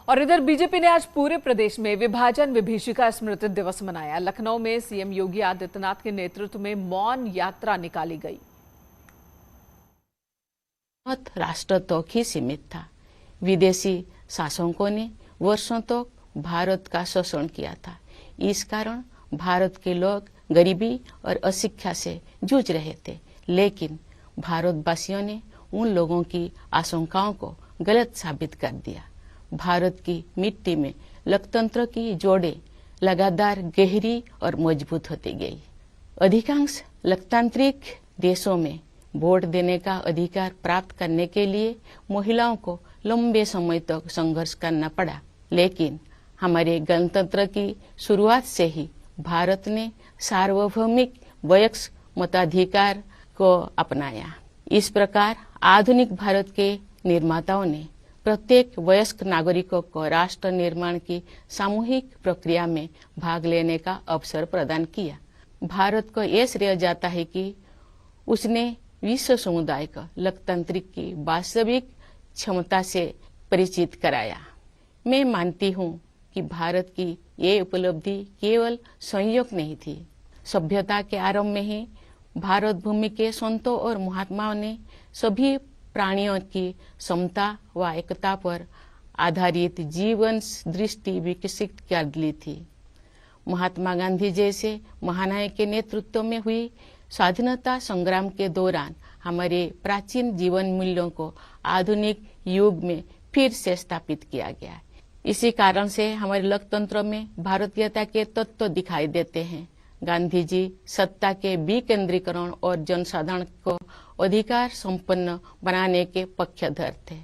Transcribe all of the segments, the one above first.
और इधर बीजेपी ने आज पूरे प्रदेश में विभाजन विभीषिका स्मृति दिवस मनाया। लखनऊ में सीएम योगी आदित्यनाथ के नेतृत्व में मौन यात्रा निकाली गई। राष्ट्र तक ही सीमित था। विदेशी शासकों ने वर्षों तक भारत का शोषण किया था। इस कारण भारत के लोग गरीबी और अशिक्षा से जूझ रहे थे, लेकिन भारतवासियों ने उन लोगों की आशंकाओं को गलत साबित कर दिया। भारत की मिट्टी में लोकतंत्र की जोड़ें लगातार गहरी और मजबूत होती गई। अधिकांश लोकतांत्रिक देशों में वोट देने का अधिकार प्राप्त करने के लिए महिलाओं को लंबे समय तक संघर्ष करना पड़ा, लेकिन हमारे गणतंत्र की शुरुआत से ही भारत ने सार्वभौमिक वयस्क मताधिकार को अपनाया। इस प्रकार आधुनिक भारत के निर्माताओं ने प्रत्येक वयस्क नागरिकों को राष्ट्र निर्माण की सामूहिक प्रक्रिया में भाग लेने का अवसर प्रदान किया। भारत को यह श्रेय जाता है कि उसने विश्व समुदाय को लोकतंत्र की वास्तविक क्षमता से परिचित कराया। मैं मानती हूँ कि भारत की ये उपलब्धि केवल संयोग नहीं थी। सभ्यता के आरंभ में ही भारत भूमि के संतों और महात्माओं ने सभी प्राणियों की समता व एकता पर आधारित जीवन दृष्टि विकसित कर ली थी। महात्मा गांधी जैसे महानायक के नेतृत्व में हुई स्वाधीनता संग्राम के दौरान हमारे प्राचीन जीवन मूल्यों को आधुनिक युग में फिर से स्थापित किया गया। इसी कारण से हमारे लोकतंत्र में भारतीयता के तत्व दिखाई देते हैं। गांधी जी सत्ता के विकेंद्रीकरण और जनसाधारण को अधिकार संपन्न बनाने के पक्षधर थे।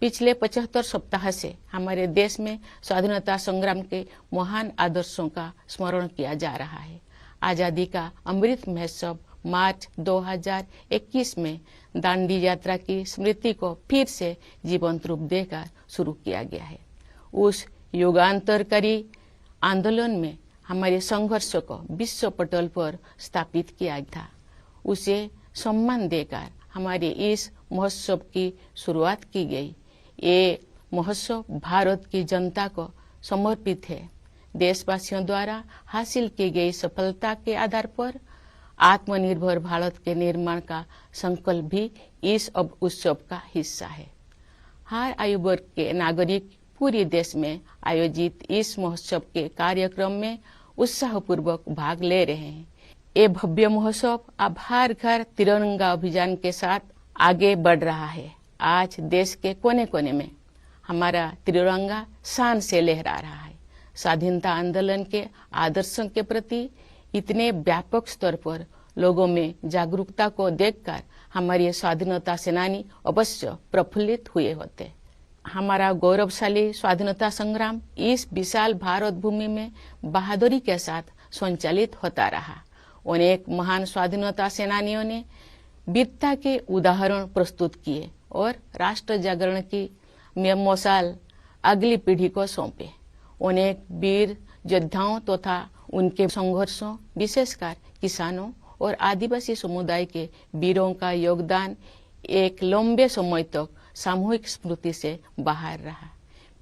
पिछले 75 सप्ताह से हमारे देश में स्वाधीनता संग्राम के महान आदर्शों का स्मरण किया जा रहा है। आजादी का अमृत महोत्सव मार्च 2021 में दांडी यात्रा की स्मृति को फिर से जीवंत रूप देकर शुरू किया गया है। उस युगांतरकारी आंदोलन में हमारे संघर्ष को विश्व पटल पर स्थापित किया था। उसे सम्मान देकर हमारे इस महोत्सव की शुरुआत की गई। ये महोत्सव भारत की जनता को समर्पित है। देशवासियों द्वारा हासिल की गई सफलता के आधार पर आत्मनिर्भर भारत के निर्माण का संकल्प भी इस उत्सव का हिस्सा है। हर आयु वर्ग के नागरिक पूरे देश में आयोजित इस महोत्सव के कार्यक्रम में उत्साहपूर्वक भाग ले रहे हैं। ये भव्य महोत्सव अब हर घर तिरंगा अभियान के साथ आगे बढ़ रहा है। आज देश के कोने कोने में हमारा तिरंगा शान से लहरा रहा है। स्वाधीनता आंदोलन के आदर्शों के प्रति इतने व्यापक स्तर पर लोगों में जागरूकता को देखकर हमारे स्वाधीनता सेनानी अवश्य प्रफुल्लित हुए होते। हमारा गौरवशाली स्वाधीनता संग्राम इस विशाल भारत भूमि में बहादुरी के साथ संचालित होता रहा। अनेक महान स्वाधीनता सेनानियों ने वीरता के उदाहरण प्रस्तुत किए और राष्ट्र जागरण की मशाल अगली पीढ़ी को सौंपे। अनेक वीर योद्धाओं तथा उनके संघर्षों, विशेषकर किसानों और आदिवासी समुदाय के वीरों का योगदान एक लंबे समय तक सामूहिक स्मृति से बाहर रहा।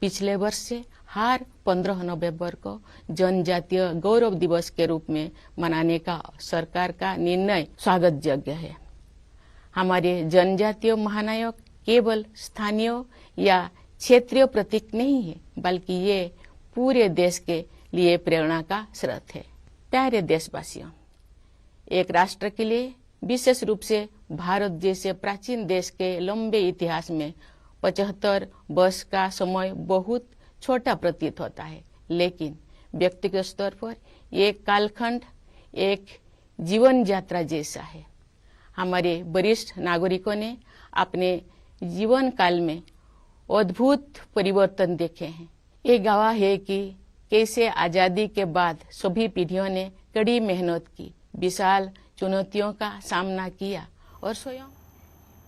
पिछले वर्ष से हर 15 नवंबर को जनजातीय गौरव दिवस के रूप में मनाने का सरकार का निर्णय स्वागत योग्य है। हमारे जनजातीय महानायक केवल स्थानीय या क्षेत्रीय प्रतीक नहीं है, बल्कि ये पूरे देश के लिए प्रेरणा का स्रोत है। प्यारे देशवासियों, एक राष्ट्र के लिए, विशेष रूप से भारत जैसे प्राचीन देश के लंबे इतिहास में 75 वर्ष का समय बहुत छोटा प्रतीत होता है, लेकिन व्यक्तिगत स्तर पर ये कालखंड एक जीवन यात्रा जैसा है। हमारे वरिष्ठ नागरिकों ने अपने जीवन काल में अद्भुत परिवर्तन देखे हैं। ये गवाह है कि कैसे आजादी के बाद सभी पीढ़ियों ने कड़ी मेहनत की, विशाल चुनौतियों का सामना किया और स्वयं